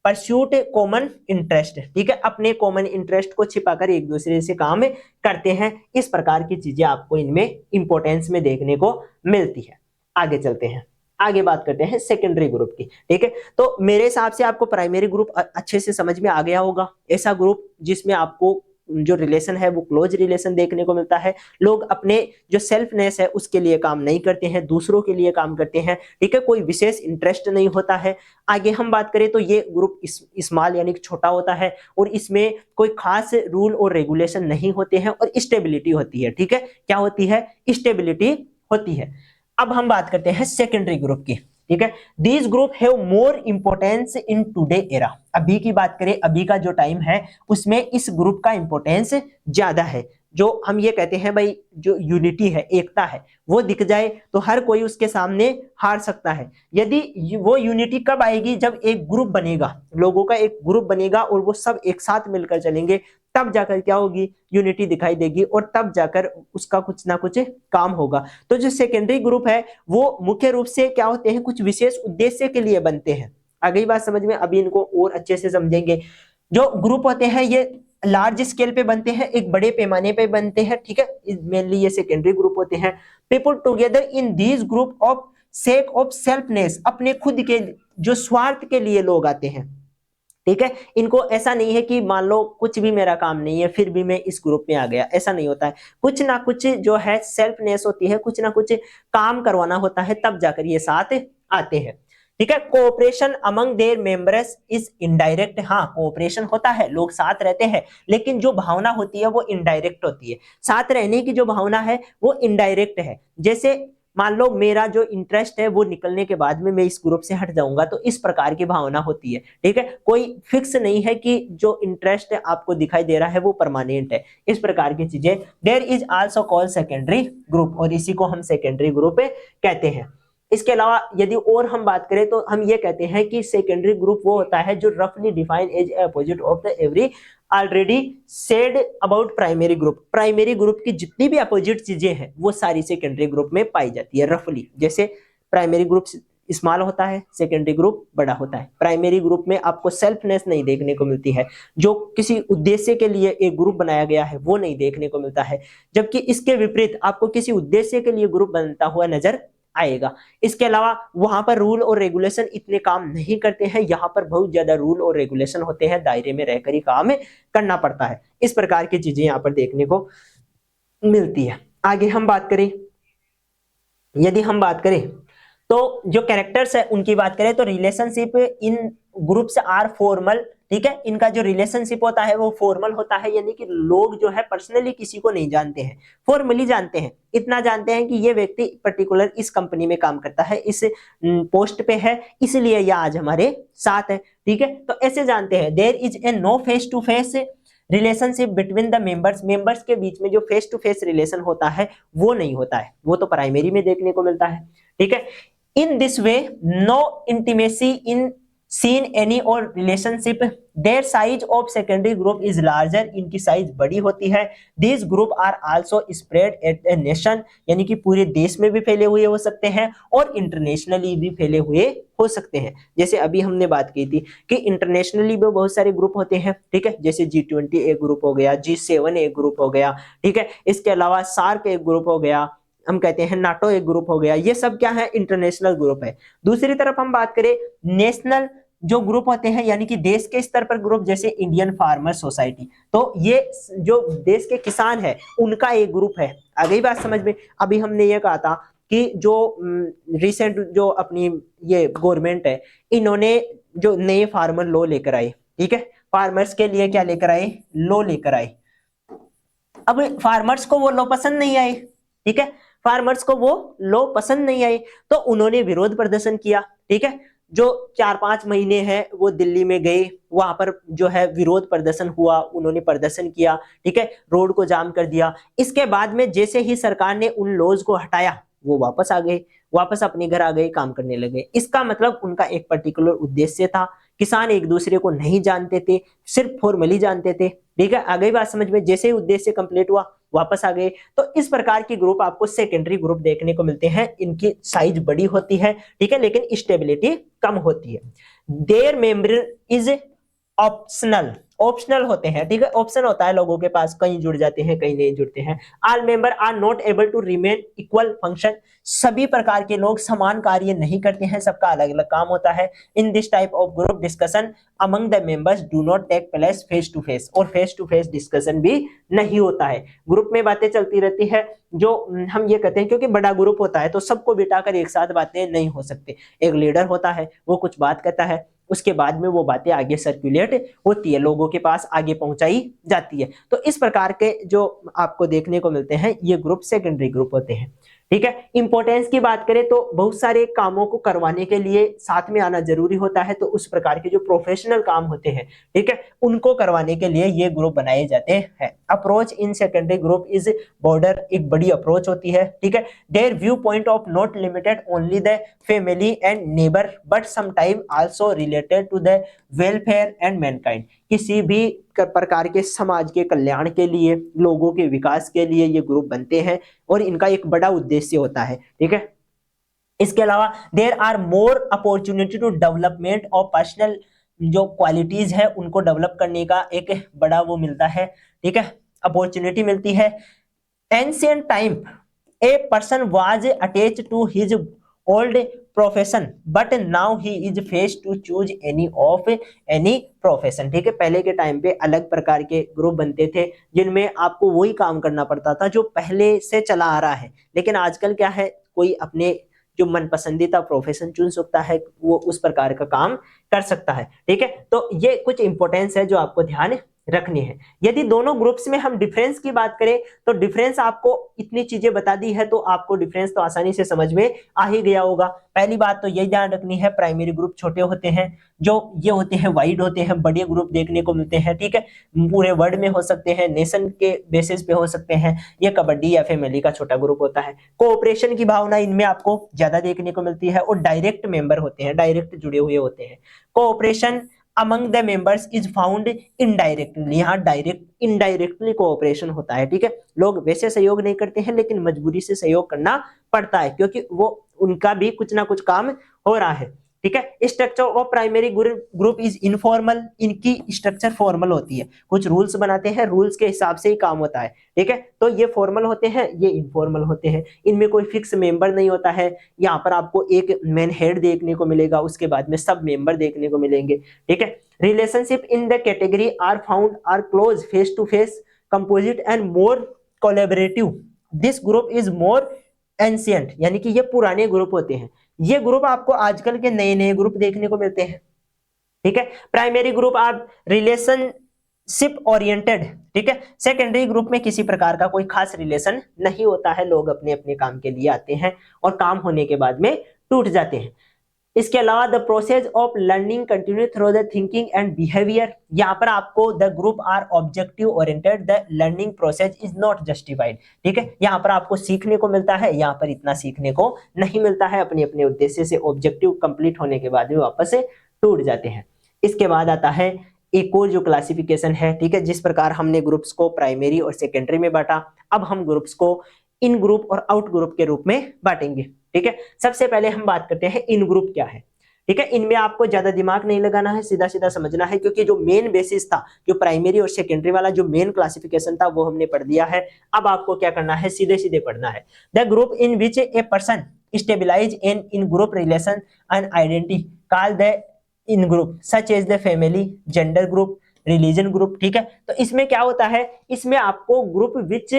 pursuit common interest. ठीक है, अपने कॉमन इंटरेस्ट को छिपाकर एक दूसरे से काम करते हैं। इस प्रकार की चीजें आपको इनमें इंपॉर्टेंस में देखने को मिलती है। आगे चलते हैं, आगे बात करते हैं सेकेंडरी ग्रुप की। ठीक है, तो मेरे हिसाब से आपको प्राइमरी ग्रुप अच्छे से समझ में आ गया होगा। ऐसा ग्रुप जिसमें आपको जो रिलेशन है वो क्लोज रिलेशन देखने को मिलता है। लोग अपने जो सेल्फनेस है उसके लिए काम नहीं करते हैं, दूसरों के लिए काम करते हैं। ठीक है, कोई विशेष इंटरेस्ट नहीं होता है। आगे हम बात करें तो ये ग्रुप स्मॉल यानी कि छोटा होता है और इसमें कोई खास रूल और रेगुलेशन नहीं होते हैं और स्टेबिलिटी होती है। ठीक है, क्या होती है? स्टेबिलिटी होती है। अब हम बात करते हैं सेकेंडरी ग्रुप की। ठीक है, these group have more importance in today era. अभी की बात करें, अभी का जो टाइम है उसमें इस ग्रुप का इंपोर्टेंस ज्यादा है। जो हम ये कहते हैं भाई, जो यूनिटी है, एकता है, वो दिख जाए तो हर कोई उसके सामने हार सकता है। यदि वो यूनिटी कब आएगी? जब एक ग्रुप बनेगा, लोगों का एक ग्रुप बनेगा और वो सब एक साथ मिलकर चलेंगे, तब जाकर क्या होगी? यूनिटी दिखाई देगी और तब जाकर उसका कुछ ना कुछ काम होगा। तो जो सेकेंडरी ग्रुप है वो मुख्य रूप से क्या होते हैं? कुछ विशेष उद्देश्य के लिए बनते हैं। आ गई बात समझ में? अभी इनको और अच्छे से समझेंगे। जो ग्रुप होते हैं ये लार्ज स्केल पे बनते हैं, एक बड़े पैमाने पे बनते हैं। ठीक है, मेनली ये सेकेंडरी ग्रुप होते हैं। People together in these group of sake of selfness, अपने खुद के जो स्वार्थ के लिए लोग आते हैं। ठीक है, इनको ऐसा नहीं है कि मान लो कुछ भी मेरा काम नहीं है फिर भी मैं इस ग्रुप में आ गया, ऐसा नहीं होता है। कुछ ना कुछ जो है सेल्फनेस होती है, कुछ ना कुछ काम करवाना होता है, तब जाकर ये साथ आते हैं। ठीक है, cooperation among there members is indirect. हाँ, कोऑपरेशन होता है, लोग साथ रहते हैं, लेकिन जो भावना होती है वो इनडायरेक्ट होती है। साथ रहने की जो भावना है वो इनडायरेक्ट है। जैसे मान लो मेरा जो इंटरेस्ट है वो निकलने के बाद में मैं इस ग्रुप से हट जाऊंगा, तो इस प्रकार की भावना होती है। ठीक है, कोई फिक्स नहीं है कि जो इंटरेस्ट आपको दिखाई दे रहा है वो परमानेंट है। इस प्रकार की चीजें। There is also called secondary group, और इसी को हम सेकेंडरी ग्रुप कहते हैं। इसके अलावा यदि और हम बात करें तो हम ये कहते हैं कि सेकेंडरी ग्रुप वो होता है जो रफली define as opposite of the every already said about primary group. Primary group की जितनी भी अपोजिट चीजें हैं वो सारी सेकेंडरी ग्रुप में पाई जाती है रफली। जैसे प्राइमरी ग्रुप स्मॉल होता है, सेकेंडरी ग्रुप बड़ा होता है। प्राइमरी ग्रुप में आपको सेल्फनेस नहीं देखने को मिलती है, जो किसी उद्देश्य के लिए एक ग्रुप बनाया गया है वो नहीं देखने को मिलता है, जबकि इसके विपरीत आपको किसी उद्देश्य के लिए ग्रुप बनता हुआ नजर आएगा। इसके अलावा वहां पर रूल और रेगुलेशन इतने काम नहीं करते हैं, यहाँ पर बहुत ज्यादा रूल और रेगुलेशन होते हैं, दायरे में रहकर ही काम करना पड़ता है। इस प्रकार की चीजें यहाँ पर देखने को मिलती है। आगे हम बात करें, यदि हम बात करें तो जो कैरेक्टर्स है उनकी बात करें तो relationship in groups are formal. ठीक है, इनका जो रिलेशनशिप होता है वो फॉर्मल होता है, यानी कि लोग जो है पर्सनली किसी को नहीं जानते हैं, फॉर्मली जानते हैं। इतना जानते हैं कि ये व्यक्ति पर्टिकुलर इस कंपनी में काम करता है, इस पोस्ट पे है, इसलिए यह आज हमारे साथ है। ठीक है, तो ऐसे जानते हैं। There is a no face to face relationship between the members. Members के बीच में जो फेस टू फेस रिलेशन होता है वो नहीं होता है, वो तो प्राइमरी में देखने को मिलता है। ठीक है, in this way no intimacy in seen any or relationship। their size of secondary group is larger, इनकी साइज बड़ी होती है। these group are also spread at a nation, यानी कि पूरे देश में भी फैले हुए हो सकते हैं और इंटरनेशनली भी फैले हुए हो सकते हैं। जैसे अभी हमने बात की थी कि इंटरनेशनली भी बहुत सारे ग्रुप होते हैं। ठीक है, जैसे G20 एक ग्रुप हो गया, G7 एक ग्रुप हो गया। ठीक है, इसके अलावा सार्क एक ग्रुप हो गया, हम कहते हैं नाटो एक ग्रुप हो गया। ये सब क्या है? इंटरनेशनल ग्रुप है। दूसरी तरफ हम बात करें नेशनल जो ग्रुप होते हैं, यानी कि देश के स्तर पर ग्रुप, जैसे इंडियन फार्मर सोसाइटी, तो ये जो देश के किसान है उनका एक ग्रुप है। आ गई बात समझ में? अभी हमने ये कहा था कि जो रिसेंट जो अपनी ये गवर्नमेंट है, इन्होंने जो नए फार्मर लॉ लेकर आई। ठीक है, फार्मर्स के लिए क्या लेकर आए? लॉ लेकर आए। अब फार्मर्स को वो लॉ पसंद नहीं आए। ठीक है, फार्मर्स को वो लॉ पसंद नहीं आए तो उन्होंने विरोध प्रदर्शन किया। ठीक है, जो 4-5 महीने हैं वो दिल्ली में गए, वहां पर जो है विरोध प्रदर्शन हुआ, उन्होंने प्रदर्शन किया। ठीक है, रोड को जाम कर दिया। इसके बाद में जैसे ही सरकार ने उन लॉज को हटाया वो वापस आ गए, वापस अपने घर आ गए, काम करने लगे। इसका मतलब उनका एक पर्टिकुलर उद्देश्य था किसान एक दूसरे को नहीं जानते थे, सिर्फ फॉर्मली जानते थे। ठीक है, आ गई बात समझ में। जैसे ही उद्देश्य कंप्लीट हुआ वापस आ गए। तो इस प्रकार की ग्रुप आपको सेकेंडरी ग्रुप देखने को मिलते हैं। इनकी साइज बड़ी होती है, ठीक है, लेकिन स्टेबिलिटी कम होती है। There member is optional, optional होते हैं, ठीक है, ऑप्शन होता है लोगों के पास, कहीं जुड़ जाते हैं कहीं नहीं जुड़ते हैं। All member are not able to remain equal function, सभी प्रकार के लोग समान कार्य नहीं करते हैं, सबका अलग अलग काम होता है। In this type of group discussion among the members do not take place face to face, और फेस टू फेस डिस्कशन भी नहीं होता है। ग्रुप में बातें चलती रहती है, जो हम ये कहते हैं क्योंकि बड़ा ग्रुप होता है तो सबको बिठाकर एक साथ बातें नहीं हो सकती। एक लीडर होता है, वो कुछ बात कहता है, उसके बाद में वो बातें आगे सर्कुलेट होती है, लोगों के पास आगे पहुंचाई जाती है। तो इस प्रकार के जो आपको देखने को मिलते हैं ये ग्रुप सेकेंडरी ग्रुप होते हैं। ठीक है, इंपॉर्टेंस की बात करें तो बहुत सारे कामों को करवाने के लिए साथ में आना जरूरी होता है। तो उस प्रकार के जो प्रोफेशनल काम होते हैं, ठीक है, उनको करवाने के लिए ये ग्रुप बनाए जाते हैं। Approach in secondary group is border, एक बड़ी अप्रोच होती है। ठीक है, their view point of not limited only the family and neighbour but sometime also related to the welfare and mankind, किसी भी प्रकार के समाज के कल्याण के लिए, लोगों के विकास के लिए ये ग्रुप बनते हैं और इनका एक बड़ा उद्देश्य होता है। ठीक है, इसके अलावा there are more opportunity to development of personal, जो क्वालिटीज है उनको डेवलप करने का एक बड़ा वो मिलता है। ठीक है, अपॉर्चुनिटी मिलती है। Ancient time a person was attached to his old profession but now he is face to choose any of any profession. ठीक है, पहले के टाइम पे अलग प्रकार के ग्रुप बनते थे जिनमें आपको वही काम करना पड़ता था जो पहले से चला आ रहा है, लेकिन आजकल क्या है, कोई अपने जो मन पसंदीदा प्रोफेशन चुन सकता है, वो उस प्रकार का काम कर सकता है। ठीक है, तो ये कुछ इंपॉर्टेंस है जो आपको ध्यान रखनी है। यदि दोनों ग्रुप्स में हम डिफरेंस की बात करें तो डिफरेंस आपको इतनी चीजें बता दी है तो आपको डिफरेंस तो आसानी से समझ में आ ही गया होगा। पहली बात तो ये ध्यान रखनी है, प्राइमरी ग्रुप छोटे होते हैं, जो ये होते हैं वाइड होते हैं, बड़े ग्रुप देखने को मिलते हैं। ठीक है, पूरे वर्ल्ड में हो सकते हैं, नेशन के बेसिस पे हो सकते हैं। ये कबड्डी या फैमिली का छोटा ग्रुप होता है। कोऑपरेशन की भावना इनमें आपको ज्यादा देखने को मिलती है और डायरेक्ट मेंबर होते हैं, डायरेक्ट जुड़े हुए होते हैं। Cooperation among the members is found indirectly, यहाँ डायरेक्ट इनडायरेक्टली कोऑपरेशन होता है। ठीक है, लोग वैसे सहयोग नहीं करते हैं लेकिन मजबूरी से सहयोग करना पड़ता है क्योंकि वो उनका भी कुछ ना कुछ काम हो रहा है। ठीक है, structure of primary group is informal, इनकी स्ट्रक्चर फॉर्मल होती है, कुछ रूल्स बनाते हैं, रूल्स के हिसाब से ही काम होता है। ठीक है, तो ये फॉर्मल होते हैं, ये इनफॉर्मल होते हैं। इनमें कोई फिक्स मेंबर नहीं होता है। यहाँ पर आपको एक मेन हेड देखने को मिलेगा, उसके बाद में सब मेंबर देखने को मिलेंगे। ठीक है, relationship in the category are found are close, face to face, composite and more collaborative. This group is more ancient, यानी कि ये पुराने ग्रुप होते हैं। ये ग्रुप आपको आजकल के नए नए ग्रुप देखने को मिलते हैं। ठीक है, प्राइमरी ग्रुप आप रिलेशनशिप ओरिएंटेड। ठीक है, सेकेंडरी ग्रुप में किसी प्रकार का कोई खास रिलेशन नहीं होता है, लोग अपने अपने काम के लिए आते हैं और काम होने के बाद में टूट जाते हैं। इसके अलावा the process of learning continue through the thinking and behaviour, यहाँ पर आपको the group are objective oriented, the learning process is not justified. ठीक है, यहाँ पर आपको सीखने को मिलता है, यहाँ पर इतना सीखने को नहीं मिलता है। अपने अपने उद्देश्य से ऑब्जेक्टिव कंप्लीट होने के बाद में वापस से टूट जाते हैं। इसके बाद आता है एक और जो क्लासिफिकेशन है। ठीक है, जिस प्रकार हमने ग्रुप्स को प्राइमरी और सेकेंडरी में बांटा, अब हम ग्रुप्स को इन ग्रुप और आउट ग्रुप के रूप में बांटेंगे। ठीक है, सबसे पहले हम बात करते हैं इन ग्रुप क्या है। ठीक है, इनमें आपको ज्यादा दिमाग नहीं लगाना है, सीधा सीधा समझना है, क्योंकि जो मेन बेसिस था, जो प्राइमरी और सेकेंडरी वाला जो मेन क्लासिफिकेशन था वो हमने पढ़ दिया है। अब आपको क्या करना है, सीधे सीधे पढ़ना है। The group in which a person stabilize in group relation and identity called the in group such as the family, gender group, religion group. ठीक है, तो इसमें क्या होता है, इसमें आपको group which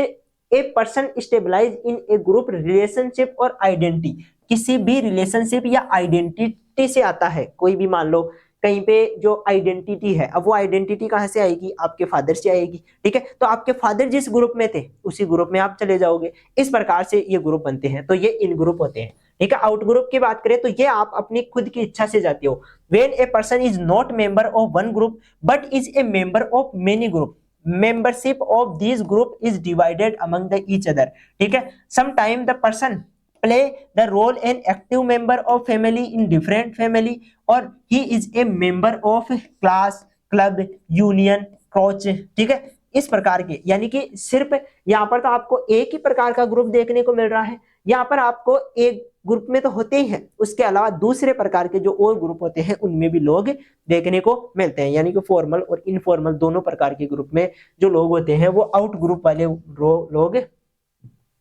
a person stabilize in a group relationship और आइडेंटिटी, किसी भी रिलेशनशिप या आइडेंटिटी से आता है। कोई भी मान लो कहीं पे जो आइडेंटिटी है, अब वो आइडेंटिटी कहाँ से आएगी, आपके फादर से आएगी। ठीक है, तो आपके फादर जिस ग्रुप में थे उसी ग्रुप में आप चले जाओगे। इस प्रकार से ये ग्रुप बनते हैं, तो ये इन ग्रुप होते हैं। ठीक है, आउट ग्रुप की बात करें तो ये आप अपनी खुद की इच्छा से जाते हो। When a person is not member of one group but is a member of many group, membership of these group is divided among the each other. ठीक है, sometime the person play the role an active member of family in different family, और he is a member of class, club, union, coach। ठीक है, इस प्रकार के, यानी कि सिर्फ यहाँ पर तो आपको एक ही प्रकार का ग्रुप देखने को मिल रहा है, यहाँ पर आपको एक ग्रुप में तो होते ही हैं, उसके अलावा दूसरे प्रकार के जो और ग्रुप होते हैं उनमें भी लोग देखने को मिलते हैं, यानी कि फॉर्मल और इनफॉर्मल दोनों प्रकार के ग्रुप में जो लोग होते हैं वो आउट ग्रुप वाले लोग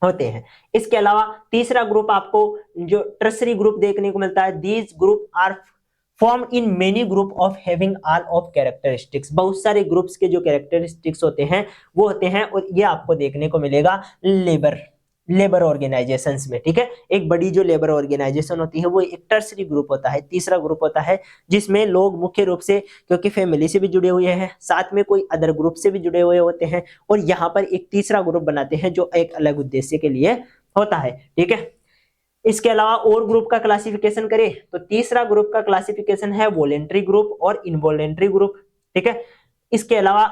होते हैं। इसके अलावा तीसरा ग्रुप आपको जो टर्सरी ग्रुप देखने को मिलता है, these group are form in many group of having all of characteristics. बहुत सारे ग्रुप्स के जो कैरेक्टरिस्टिक्स होते हैं वो होते हैं, और ये आपको देखने को मिलेगा लेबर ऑर्गेनाइजेशंस में। ठीक है, एक बड़ी जो लेबर ऑर्गेनाइजेशन होती है वो एक टर्सरी ग्रुप होता है, तीसरा ग्रुप होता है जिसमें लोग मुख्य रूप से क्योंकि फैमिली से भी जुड़े हुए हैं, साथ में कोई अदर ग्रुप से भी जुड़े हुए होते हैं, और यहाँ पर एक तीसरा ग्रुप बनाते हैं जो एक अलग उद्देश्य के लिए होता है। ठीक है, इसके अलावा और ग्रुप का क्लासिफिकेशन करें तो तीसरा ग्रुप का क्लासिफिकेशन है वॉलेंट्री ग्रुप और इनवॉलेंट्री ग्रुप। ठीक है, इसके अलावा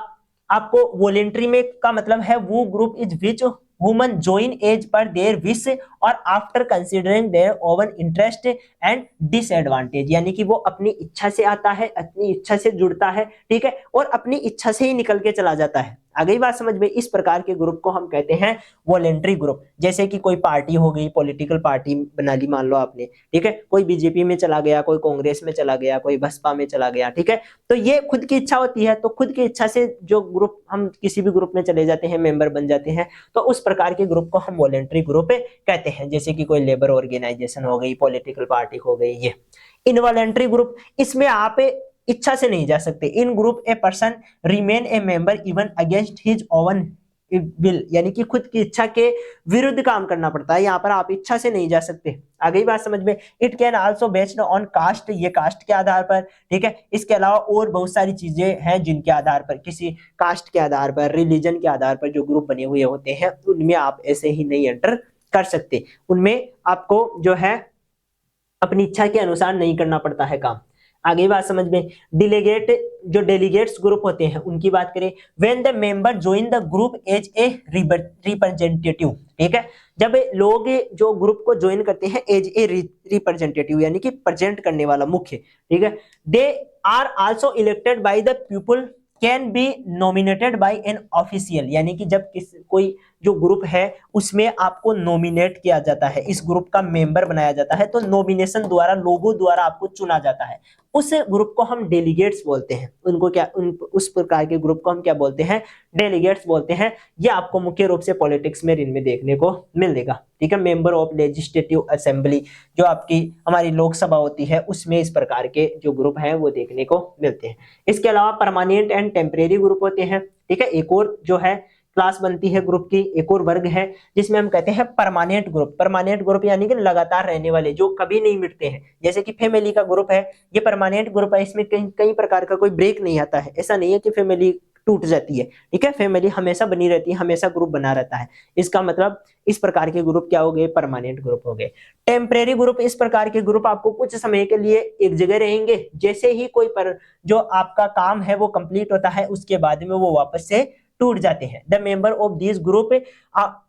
आपको वॉलेंट्री में का मतलब है वो group is which woman join as per their wish or after considering their own interest and disadvantage, यानी कि वो अपनी इच्छा से आता है, अपनी इच्छा से जुड़ता है, ठीक है, और अपनी इच्छा से ही निकल के चला जाता है। आ गई बात समझ में? इस प्रकार के ग्रुप को हम कहते हैं वॉलेंट्री ग्रुप। जैसे कि कोई पार्टी हो गई, पॉलिटिकल पार्टी बना ली मान लो आपने, ठीक है, कोई बीजेपी में चला गया, कोई कांग्रेस में चला गया, कोई बसपा में चला गया, ठीक है, तो ये खुद की इच्छा होती है, तो खुद की इच्छा से जो ग्रुप, हम किसी भी ग्रुप में चले जाते हैं, मेंबर बन जाते हैं, तो उस प्रकार के ग्रुप को हम वॉलेंट्री ग्रुप कहते हैं। जैसे कि कोई लेबर ऑर्गेनाइजेशन हो गई, पॉलिटिकल पार्टी हो गई। ये इनवॉलेंट्री ग्रुप, इसमें आप इच्छा से नहीं जा सकते। In group a person remain a member even against his own will, यानी कि खुद की इच्छा के विरुद्ध काम करना पड़ता है, यहाँ पर आप इच्छा से नहीं जा सकते। आ गई बात समझ में? It can also based on caste, ये कास्ट के आधार पर, ठीक है। इसके अलावा और बहुत सारी चीजें हैं जिनके आधार पर, किसी कास्ट के आधार पर, रिलीजन के आधार पर जो ग्रुप बने हुए होते हैं उनमें आप ऐसे ही नहीं एंटर कर सकते, उनमें आपको जो है अपनी इच्छा के अनुसार नहीं करना पड़ता है काम। आगे बात समझ में? डिलीगेट, जो डेलीगेट्स ग्रुप होते हैं उनकी बात करें, when the member join the group as a representative, ठीक है, जब लोग जो ग्रुप को ज्वाइन करते हैं एज ए रिप्रेजेंटेटिव, यानी कि प्रेजेंट करने वाला, मुख्य, ठीक है, they are also elected by the people, can be nominated by an official, यानी कि जब कोई जो ग्रुप है उसमें आपको नॉमिनेट किया जाता है, इस ग्रुप का मेंबर बनाया जाता है, तो नॉमिनेशन द्वारा, लोगों द्वारा आपको चुना जाता है, उस ग्रुप को हम डेलीगेट्स बोलते हैं। उनको क्या, उस प्रकार के ग्रुप को हम क्या बोलते हैं? डेलीगेट्स बोलते हैं। ये आपको मुख्य रूप से पॉलिटिक्स में इनमें देखने को मिलेगा, ठीक है। मेंबर ऑफ लेजिस्लेटिव असेंबली, जो आपकी हमारी लोकसभा होती है, उसमें इस प्रकार के जो ग्रुप हैं वो देखने को मिलते हैं। इसके अलावा परमानेंट एंड टेम्परेरी ग्रुप होते हैं, ठीक है। एक और जो है क्लास बनती है ग्रुप की, एक और वर्ग है जिसमें हम कहते हैं परमानेंट ग्रुप। परमानेंट ग्रुप यानी कि लगातार रहने वाले, जो कभी नहीं मिटते हैं। जैसे कि फैमिली का ग्रुप है, ये परमानेंट ग्रुप है, इसमें कई प्रकार का कोई ब्रेक नहीं आता है। ऐसा नहीं है कि फैमिली टूट जाती है, ठीक है, फैमिली हमेशा बनी रहती है, हमेशा ग्रुप बना रहता है। इसका मतलब इस प्रकार के ग्रुप क्या हो गए? परमानेंट ग्रुप हो गए। टेम्परेरी ग्रुप, इस प्रकार के ग्रुप आपको कुछ समय के लिए एक जगह रहेंगे, जैसे ही कोई जो आपका काम है वो कंप्लीट होता है, उसके बाद में वो वापस से टूट जाते हैं। The member of this group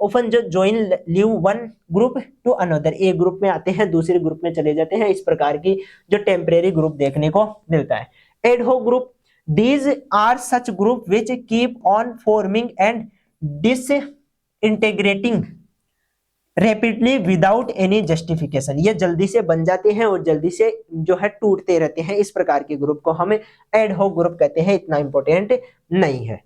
often जो join leave one group to another, एक ग्रुप में आते हैं दूसरे ग्रुप में चले जाते हैं। इस प्रकार की जो टेम्परेरी ग्रुप देखने को मिलता है। Ad hoc group, these are such group which keep on forming and disintegrating rapidly without any justification, ये जल्दी से बन जाते हैं और जल्दी से जो है टूटते रहते हैं। इस प्रकार के ग्रुप को हम एडहॉक ग्रुप कहते हैं, इतना इंपॉर्टेंट नहीं है।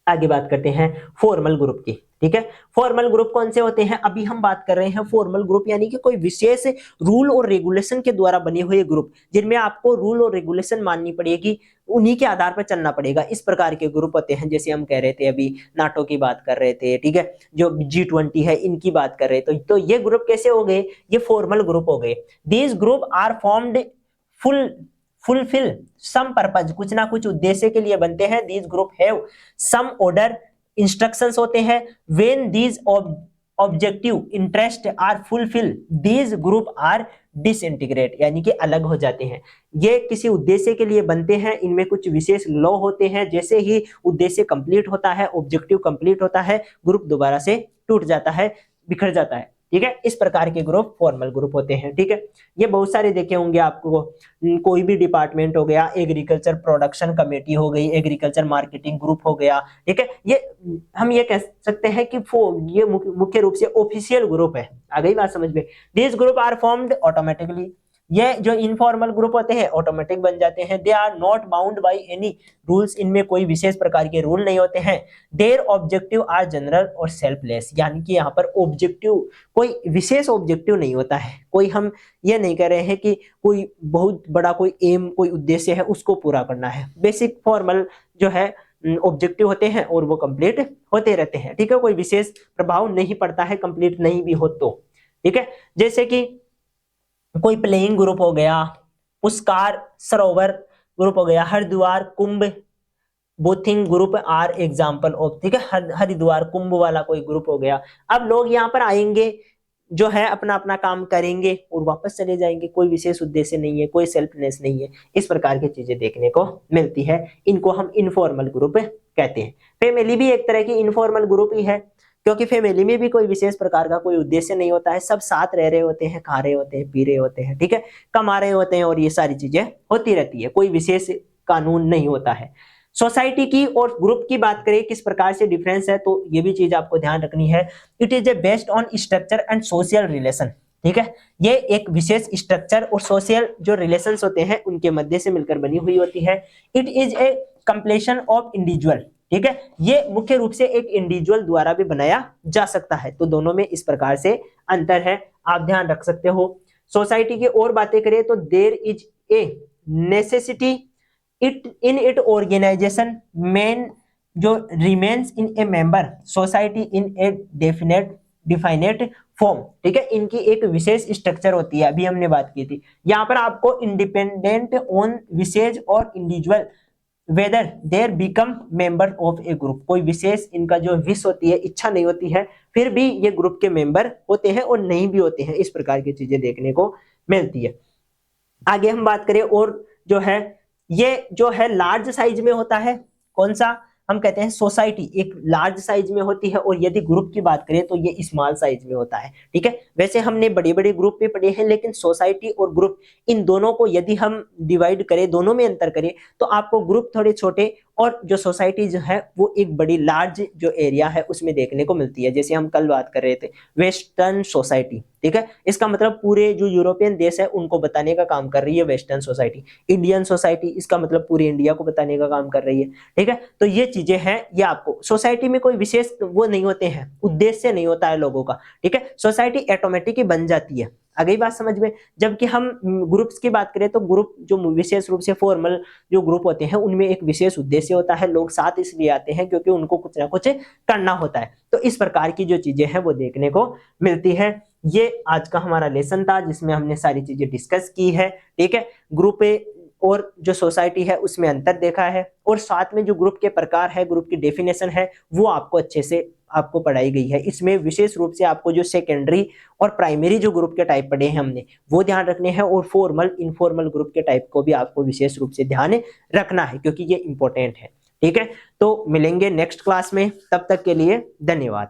आगे बात करते हैं फॉर्मल ग्रुप की, ठीक है। फॉर्मल ग्रुप कौन से होते हैं? अभी हम बात कर रहे हैं फॉर्मल ग्रुप, यानी कि कोई विशेष रूल और रेगुलेशन के द्वारा बने हुए ग्रुप, जिनमें आपको रूल और रेगुलेशन माननी पड़ेगी, उन्हीं के आधार पर चलना पड़ेगा। इस प्रकार के ग्रुप होते हैं। जैसे हम कह रहे थे अभी नाटो की बात कर रहे थे, ठीक है, जो G20 है इनकी बात कर रहे थे, तो ये ग्रुप कैसे हो गए? ये फॉर्मल ग्रुप हो गए। These group are formed fulfil some purpose, कुछ ना कुछ उद्देश्य के लिए बनते हैं। These group have some order, instructions होते हैं। When these objective interest are fulfil, these group are disintegrate, यानी कि अलग हो जाते हैं। ये किसी उद्देश्य के लिए बनते हैं, इनमें कुछ विशेष लॉ होते हैं। जैसे ही उद्देश्य कंप्लीट होता है, ऑब्जेक्टिव कंप्लीट होता है, ग्रुप दोबारा से टूट जाता है, बिखर जाता है। ठीक है। इस प्रकार के ग्रुप फॉर्मल ग्रुप होते हैं, ठीक है। ये बहुत सारे देखे होंगे आपको, कोई भी डिपार्टमेंट हो गया, एग्रीकल्चर प्रोडक्शन कमेटी हो गई, एग्रीकल्चर मार्केटिंग ग्रुप हो गया, ठीक है। ये हम ये कह सकते हैं कि ये मुख्य रूप से ऑफिशियल ग्रुप है। आ गई बात समझ में। This group are formed automatically, ये जो इनफॉर्मल ग्रुप होते हैं ऑटोमेटिक बन जाते हैं। They are not bound by any rules, इनमें कोई विशेष प्रकार के रूल नहीं होते हैं। देयर ऑब्जेक्टिव आर जनरल और सेल्फलेस, यानी कि यहाँ पर ऑब्जेक्टिव, कोई विशेष ऑब्जेक्टिव नहीं होता है। कोई हम ये नहीं कह रहे हैं कि कोई बहुत बड़ा कोई एम, कोई उद्देश्य है उसको पूरा करना है। बेसिक फॉर्मल जो है ऑब्जेक्टिव होते हैं और वो कंप्लीट होते रहते हैं, ठीक है। कोई विशेष प्रभाव नहीं पड़ता है कंप्लीट नहीं भी हो तो, ठीक है। जैसे कि कोई प्लेइंग ग्रुप हो गया, पुष्कर सरोवर ग्रुप हो गया, हरिद्वार कुंभ बोथिंग ग्रुप आर एग्जाम्पल ऑफ, ठीक है। हरिद्वार कुंभ वाला कोई ग्रुप हो गया। अब लोग यहाँ पर आएंगे, जो है अपना अपना काम करेंगे और वापस चले जाएंगे, कोई विशेष उद्देश्य नहीं है, कोई सेल्फनेस नहीं है। इस प्रकार की चीजें देखने को मिलती है, इनको हम इनफॉर्मल ग्रुप कहते हैं। फैमिली भी एक तरह की इनफॉर्मल ग्रुप ही है, क्योंकि फैमिली में भी कोई विशेष प्रकार का कोई उद्देश्य नहीं होता है, सब साथ रह रहे होते हैं, खा रहे होते हैं, पी रहे होते हैं, ठीक है, कमा रहे होते हैं और ये सारी चीजें होती रहती है, कोई विशेष कानून नहीं होता है। सोसाइटी की और ग्रुप की बात करें किस प्रकार से डिफरेंस है, तो ये भी चीज आपको ध्यान रखनी है। It is a based on structure and social relation, ठीक है। ये एक विशेष स्ट्रक्चर और सोशल जो रिलेशंस होते हैं उनके मध्य से मिलकर बनी हुई होती है। It is a completion of individual, ठीक है। ये मुख्य रूप से एक इंडिविजुअल द्वारा भी बनाया जा सकता है, तो दोनों में इस प्रकार से अंतर है, आप ध्यान रख सकते हो। सोसाइटी की और बातें करें तो there is a necessity it in it organisation men जो remains in a member society in a definite form, ठीक है। इनकी एक विशेष स्ट्रक्चर होती है, अभी हमने बात की थी। यहाँ पर आपको इंडिपेंडेंट ऑन विशेष और individual whether their become member of a group, कोई विशेष इनका जो विश होती है, इच्छा नहीं होती है, फिर भी ये ग्रुप के मेंबर होते हैं और नहीं भी होते हैं। इस प्रकार की चीजें देखने को मिलती है। आगे हम बात करें और जो है ये जो है लार्ज साइज में होता है, कौन सा हम कहते हैं सोसाइटी एक लार्ज साइज में होती है, और यदि ग्रुप की बात करें तो ये स्मॉल साइज में होता है, ठीक है। वैसे हमने बड़े बड़े ग्रुप पे पढ़े हैं, लेकिन सोसाइटी और ग्रुप इन दोनों को यदि हम डिवाइड करें, दोनों में अंतर करें, तो आपको ग्रुप थोड़े छोटे और जो सोसाइटी जो है वो एक बड़ी लार्ज जो एरिया है उसमें देखने को मिलती है। जैसे हम कल बात कर रहे थे वेस्टर्न सोसाइटी, ठीक है, इसका मतलब पूरे जो यूरोपियन देश है उनको बताने का काम कर रही है वेस्टर्न सोसाइटी। इंडियन सोसाइटी इसका मतलब पूरे इंडिया को बताने का काम कर रही है, ठीक है। तो ये चीजें हैं, ये आपको सोसाइटी में कोई विशेष वो नहीं होते हैं, उद्देश्य नहीं होता है लोगों का, ठीक है। सोसाइटी ऑटोमेटिक ही बन जाती है, आ गई बात समझ में। जबकि हम ग्रुप्स की बात करें तो ग्रुप जो विशेष रूप से फॉर्मल जो ग्रुप होते हैं उनमें एक विशेष उद्देश्य होता है, लोग साथ इसलिए आते हैं क्योंकि उनको कुछ ना कुछ करना होता है। तो इस प्रकार की जो चीजें हैं वो देखने को मिलती है। ये आज का हमारा लेसन था जिसमें हमने सारी चीजें डिस्कस की है, ठीक है। ग्रुप और जो सोसाइटी है उसमें अंतर देखा है, और साथ में जो ग्रुप के प्रकार है, ग्रुप की डेफिनेशन है, वो आपको अच्छे से आपको पढ़ाई गई है। इसमें विशेष रूप से आपको जो सेकेंडरी और प्राइमरी जो ग्रुप के टाइप पढ़े हैं हमने वो ध्यान रखने हैं, और फॉर्मल इनफॉर्मल ग्रुप के टाइप को भी आपको विशेष रूप से ध्यान रखना है क्योंकि ये इंपॉर्टेंट है, ठीक है। तो मिलेंगे नेक्स्ट क्लास में, तब तक के लिए धन्यवाद।